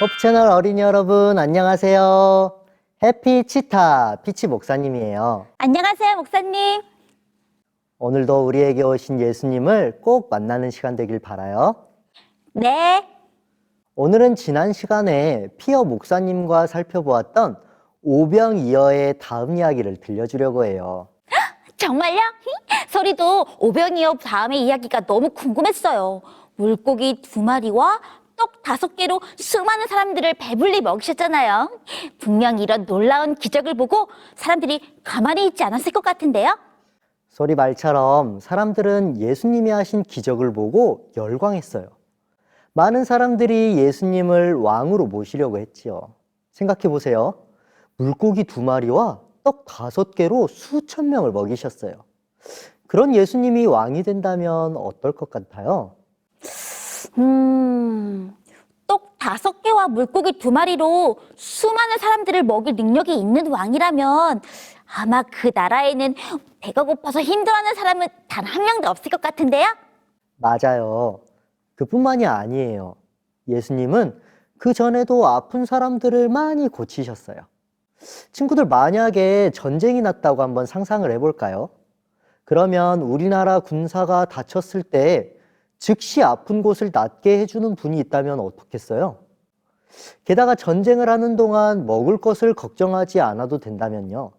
호프 채널 어린이 여러분, 안녕하세요. 해피 치타 피치 목사님이에요. 안녕하세요, 목사님. 오늘도 우리에게 오신 예수님을 꼭 만나는 시간 되길 바라요. 네. 오늘은 지난 시간에 피어 목사님과 살펴보았던 오병이어의 다음 이야기를 들려주려고 해요. 정말요? 소리도 오병이어 다음의 이야기가 너무 궁금했어요. 물고기 2마리와 떡 5개로 수많은 사람들을 배불리 먹이셨잖아요. 분명 이런 놀라운 기적을 보고 사람들이 가만히 있지 않았을 것 같은데요? 소리 말처럼 사람들은 예수님이 하신 기적을 보고 열광했어요. 많은 사람들이 예수님을 왕으로 모시려고 했지요. 생각해 보세요. 물고기 2마리와 떡 5개로 수천 명을 먹이셨어요. 그런 예수님이 왕이 된다면 어떨 것 같아요? 떡 5개와 물고기 2마리로 수많은 사람들을 먹일 능력이 있는 왕이라면 아마 그 나라에는 배가 고파서 힘들어하는 사람은 단 한 명도 없을 것 같은데요? 맞아요. 그뿐만이 아니에요. 예수님은 그 전에도 아픈 사람들을 많이 고치셨어요. 친구들, 만약에 전쟁이 났다고 한번 상상을 해볼까요? 그러면 우리나라 군사가 다쳤을 때 즉시 아픈 곳을 낫게 해주는 분이 있다면 어떻겠어요? 게다가 전쟁을 하는 동안 먹을 것을 걱정하지 않아도 된다면요.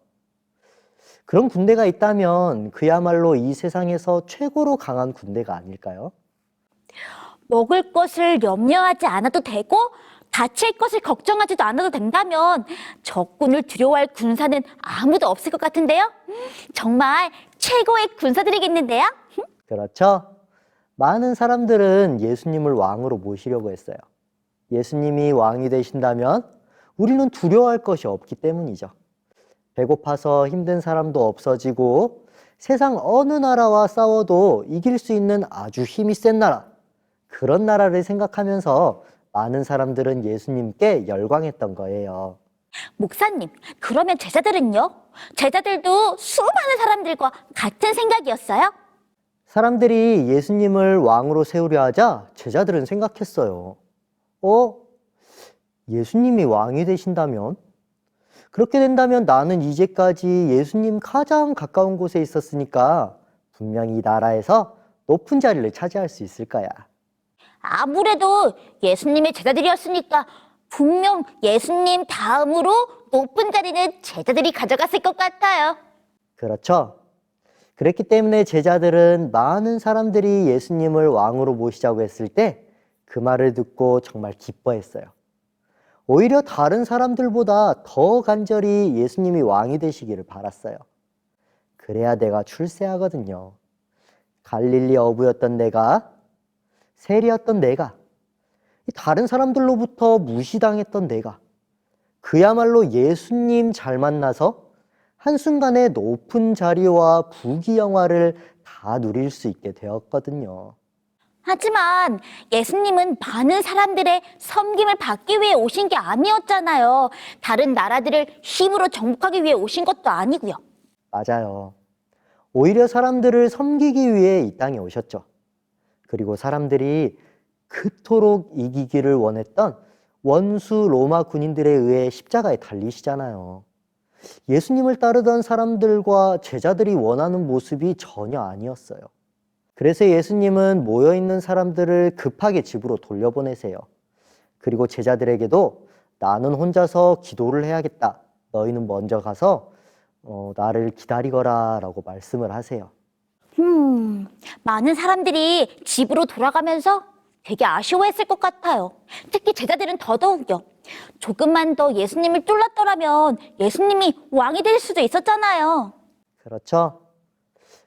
그런 군대가 있다면 그야말로 이 세상에서 최고로 강한 군대가 아닐까요? 먹을 것을 염려하지 않아도 되고 다칠 것을 걱정하지도 않아도 된다면 적군을 두려워할 군사는 아무도 없을 것 같은데요? 정말 최고의 군사들이겠는데요? 그렇죠? 많은 사람들은 예수님을 왕으로 모시려고 했어요. 예수님이 왕이 되신다면 우리는 두려워할 것이 없기 때문이죠. 배고파서 힘든 사람도 없어지고 세상 어느 나라와 싸워도 이길 수 있는 아주 힘이 센 나라, 그런 나라를 생각하면서 많은 사람들은 예수님께 열광했던 거예요. 목사님, 그러면 제자들은요? 제자들도 수많은 사람들과 같은 생각이었어요? 사람들이 예수님을 왕으로 세우려 하자 제자들은 생각했어요. 예수님이 왕이 되신다면? 그렇게 된다면 나는 이제까지 예수님 가장 가까운 곳에 있었으니까 분명히 이 나라에서 높은 자리를 차지할 수 있을 거야. 아무래도 예수님의 제자들이었으니까 분명 예수님 다음으로 높은 자리는 제자들이 가져갔을 것 같아요. 그렇죠? 그랬기 때문에 제자들은 많은 사람들이 예수님을 왕으로 모시자고 했을 때 그 말을 듣고 정말 기뻐했어요. 오히려 다른 사람들보다 더 간절히 예수님이 왕이 되시기를 바랐어요. 그래야 내가 출세하거든요. 갈릴리 어부였던 내가, 세리였던 내가, 다른 사람들로부터 무시당했던 내가, 그야말로 예수님 잘 만나서 한순간에 높은 자리와 부귀영화를 다 누릴 수 있게 되었거든요. 하지만 예수님은 많은 사람들의 섬김을 받기 위해 오신 게 아니었잖아요. 다른 나라들을 힘으로 정복하기 위해 오신 것도 아니고요. 맞아요. 오히려 사람들을 섬기기 위해 이 땅에 오셨죠. 그리고 사람들이 그토록 이기기를 원했던 원수 로마 군인들에 의해 십자가에 달리시잖아요. 예수님을 따르던 사람들과 제자들이 원하는 모습이 전혀 아니었어요. 그래서 예수님은 모여있는 사람들을 급하게 집으로 돌려보내세요. 그리고 제자들에게도 나는 혼자서 기도를 해야겠다. 너희는 먼저 가서 나를 기다리거라 라고 말씀을 하세요. 많은 사람들이 집으로 돌아가면서 되게 아쉬워했을 것 같아요. 특히 제자들은 더더욱요. 조금만 더 예수님을 쫄랐더라면 예수님이 왕이 될 수도 있었잖아요. 그렇죠?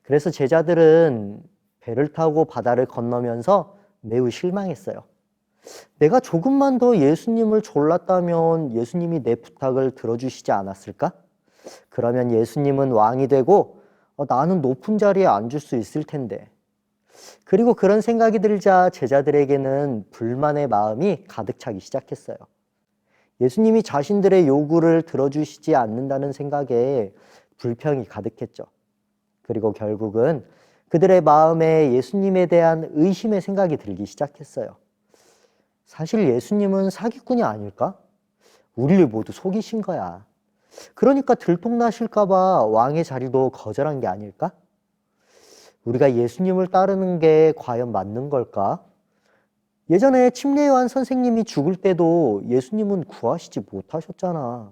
그래서 제자들은 배를 타고 바다를 건너면서 매우 실망했어요. 내가 조금만 더 예수님을 졸랐다면 예수님이 내 부탁을 들어주시지 않았을까? 그러면 예수님은 왕이 되고 나는 높은 자리에 앉을 수 있을 텐데. 그리고 그런 생각이 들자 제자들에게는 불만의 마음이 가득 차기 시작했어요. 예수님이 자신들의 요구를 들어주시지 않는다는 생각에 불평이 가득했죠. 그리고 결국은 그들의 마음에 예수님에 대한 의심의 생각이 들기 시작했어요. 사실 예수님은 사기꾼이 아닐까? 우리를 모두 속이신 거야. 그러니까 들통나실까 봐 왕의 자리도 거절한 게 아닐까? 우리가 예수님을 따르는 게 과연 맞는 걸까? 예전에 침례요한 선생님이 죽을 때도 예수님은 구하시지 못하셨잖아.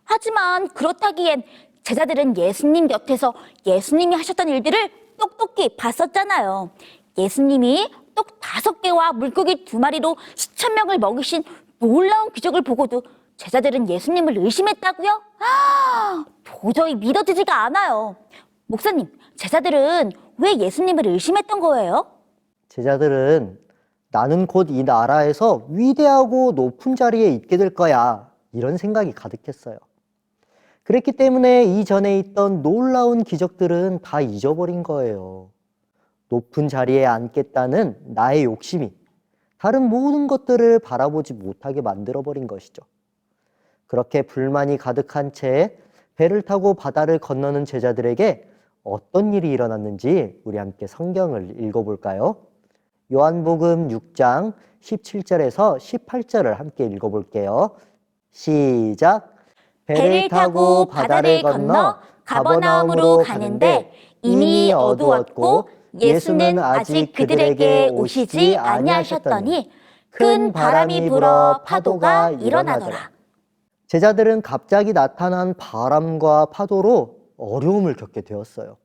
하지만 그렇다기엔 제자들은 예수님 곁에서 예수님이 하셨던 일들을 똑똑히 봤었잖아요. 예수님이 떡 5개와 물고기 2마리로 수천 명을 먹이신 놀라운 기적을 보고도 제자들은 예수님을 의심했다고요? 도저히 믿어지지가 않아요. 목사님, 제자들은 왜 예수님을 의심했던 거예요? 제자들은 나는 곧 이 나라에서 위대하고 높은 자리에 있게 될 거야. 이런 생각이 가득했어요. 그랬기 때문에 이전에 있던 놀라운 기적들은 다 잊어버린 거예요. 높은 자리에 앉겠다는 나의 욕심이 다른 모든 것들을 바라보지 못하게 만들어버린 것이죠. 그렇게 불만이 가득한 채 배를 타고 바다를 건너는 제자들에게 어떤 일이 일어났는지 우리 함께 성경을 읽어볼까요? 요한복음 6장 17절에서 18절을 함께 읽어볼게요. 시작! 배를 타고 바다를 건너 가버나움으로 가는데 이미 어두웠고 예수는 아직 그들에게 오시지 아니하셨더니 큰 바람이 불어 파도가 일어나더라. 제자들은 갑자기 나타난 바람과 파도로 어려움을 겪게 되었어요.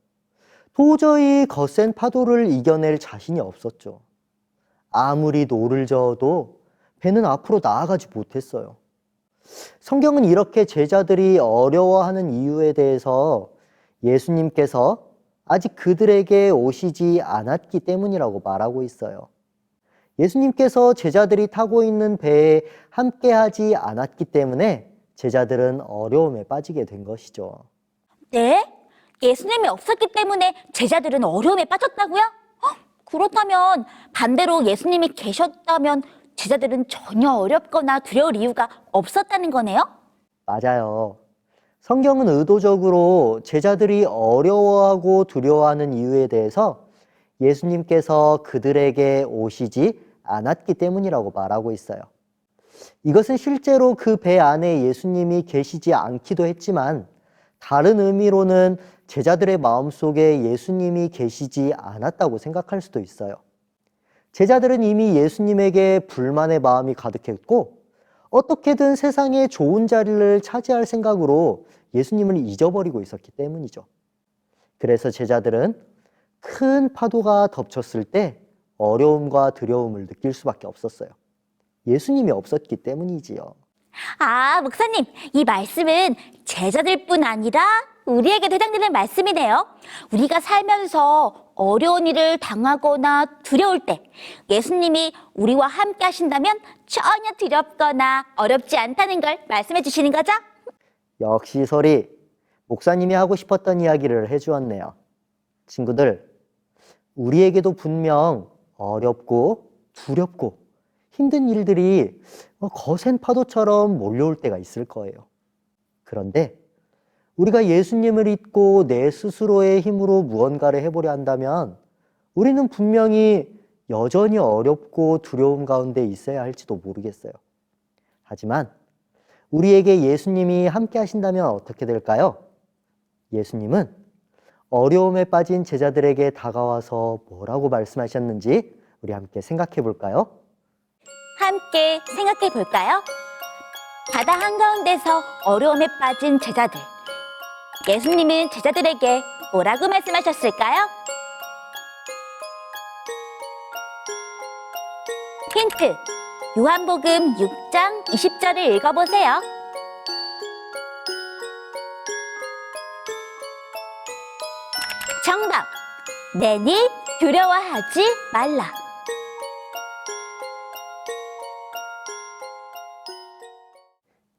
도저히 거센 파도를 이겨낼 자신이 없었죠. 아무리 노를 저어도 배는 앞으로 나아가지 못했어요. 성경은 이렇게 제자들이 어려워하는 이유에 대해서 예수님께서 아직 그들에게 오시지 않았기 때문이라고 말하고 있어요. 예수님께서 제자들이 타고 있는 배에 함께하지 않았기 때문에 제자들은 어려움에 빠지게 된 것이죠. 네? 예수님이 없었기 때문에 제자들은 어려움에 빠졌다고요? 그렇다면 반대로 예수님이 계셨다면 제자들은 전혀 어렵거나 두려울 이유가 없었다는 거네요? 맞아요. 성경은 의도적으로 제자들이 어려워하고 두려워하는 이유에 대해서 예수님께서 그들에게 오시지 않았기 때문이라고 말하고 있어요. 이것은 실제로 그 배 안에 예수님이 계시지 않기도 했지만 다른 의미로는 제자들의 마음속에 예수님이 계시지 않았다고 생각할 수도 있어요. 제자들은 이미 예수님에게 불만의 마음이 가득했고 어떻게든 세상에 좋은 자리를 차지할 생각으로 예수님을 잊어버리고 있었기 때문이죠. 그래서 제자들은 큰 파도가 덮쳤을 때 어려움과 두려움을 느낄 수밖에 없었어요. 예수님이 없었기 때문이지요. 목사님, 이 말씀은 제자들뿐 아니라 우리에게도 해당되는 말씀이네요. 우리가 살면서 어려운 일을 당하거나 두려울 때 예수님이 우리와 함께 하신다면 전혀 두렵거나 어렵지 않다는 걸 말씀해 주시는 거죠? 역시 소리, 목사님이 하고 싶었던 이야기를 해주었네요. 친구들, 우리에게도 분명 어렵고 두렵고 힘든 일들이 거센 파도처럼 몰려올 때가 있을 거예요. 그런데 우리가 예수님을 믿고 내 스스로의 힘으로 무언가를 해보려 한다면 우리는 분명히 여전히 어렵고 두려움 가운데 있어야 할지도 모르겠어요. 하지만 우리에게 예수님이 함께 하신다면 어떻게 될까요? 예수님은 어려움에 빠진 제자들에게 다가와서 뭐라고 말씀하셨는지 우리 함께 생각해 볼까요? 함께 생각해 볼까요? 바다 한가운데서 어려움에 빠진 제자들. 예수님은 제자들에게 뭐라고 말씀하셨을까요? 힌트, 요한복음 6장 20절을 읽어보세요. 정답! 내니 두려워하지 말라.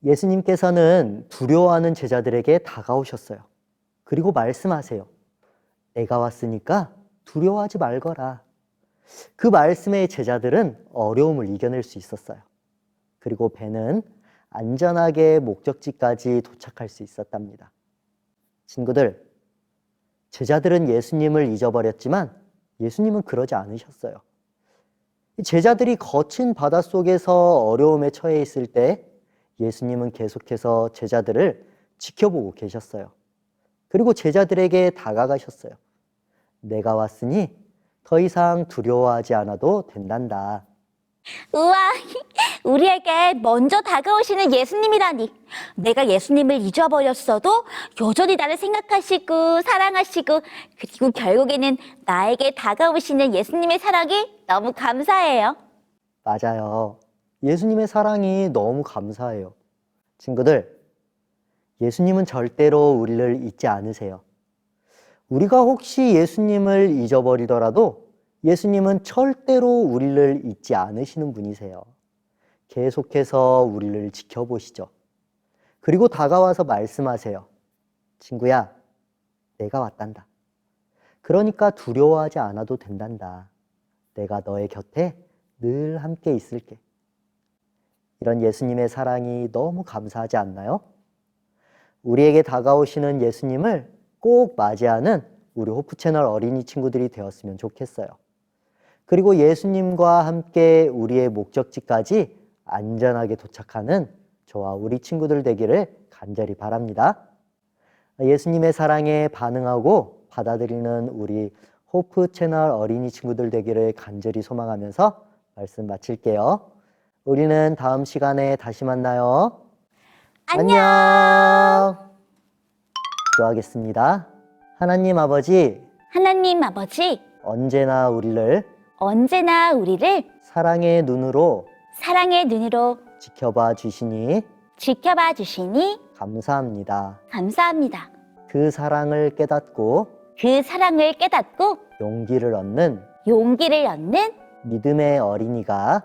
예수님께서는 두려워하는 제자들에게 다가오셨어요. 그리고 말씀하세요. 내가 왔으니까 두려워하지 말거라. 그 말씀에 제자들은 어려움을 이겨낼 수 있었어요. 그리고 배는 안전하게 목적지까지 도착할 수 있었답니다. 친구들, 제자들은 예수님을 잊어버렸지만 예수님은 그러지 않으셨어요. 제자들이 거친 바닷속에서 어려움에 처해 있을 때 예수님은 계속해서 제자들을 지켜보고 계셨어요. 그리고 제자들에게 다가가셨어요. 내가 왔으니 더 이상 두려워하지 않아도 된단다. 우와, 우리에게 먼저 다가오시는 예수님이라니. 내가 예수님을 잊어버렸어도 여전히 나를 생각하시고 사랑하시고 그리고 결국에는 나에게 다가오시는 예수님의 사랑이 너무 감사해요. 맞아요. 예수님의 사랑이 너무 감사해요. 친구들, 예수님은 절대로 우리를 잊지 않으세요. 우리가 혹시 예수님을 잊어버리더라도 예수님은 절대로 우리를 잊지 않으시는 분이세요. 계속해서 우리를 지켜보시죠. 그리고 다가와서 말씀하세요. 친구야, 내가 왔단다. 그러니까 두려워하지 않아도 된단다. 내가 너의 곁에 늘 함께 있을게. 이런 예수님의 사랑이 너무 감사하지 않나요? 우리에게 다가오시는 예수님을 꼭 맞이하는 우리 호프 채널 어린이 친구들이 되었으면 좋겠어요. 그리고 예수님과 함께 우리의 목적지까지 안전하게 도착하는 저와 우리 친구들 되기를 간절히 바랍니다. 예수님의 사랑에 반응하고 받아들이는 우리 호프 채널 어린이 친구들 되기를 간절히 소망하면서 말씀 마칠게요. 우리는 다음 시간에 다시 만나요. 안녕. 기도하겠습니다. 하나님 아버지, 하나님 아버지, 언제나 우리를 사랑의 눈으로 지켜봐 주시니 지켜봐 주시니 감사합니다. 감사합니다. 그 사랑을 깨닫고 그 사랑을 깨닫고 용기를 얻는 용기를 얻는 믿음의 어린이가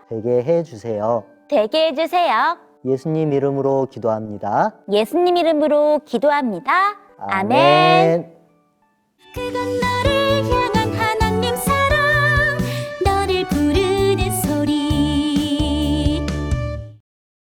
되게 해주세요. 되게 해주세요. 예수님 이름으로 기도합니다. 예수님 이름으로 기도합니다. 아멘. 아멘. 그건 너를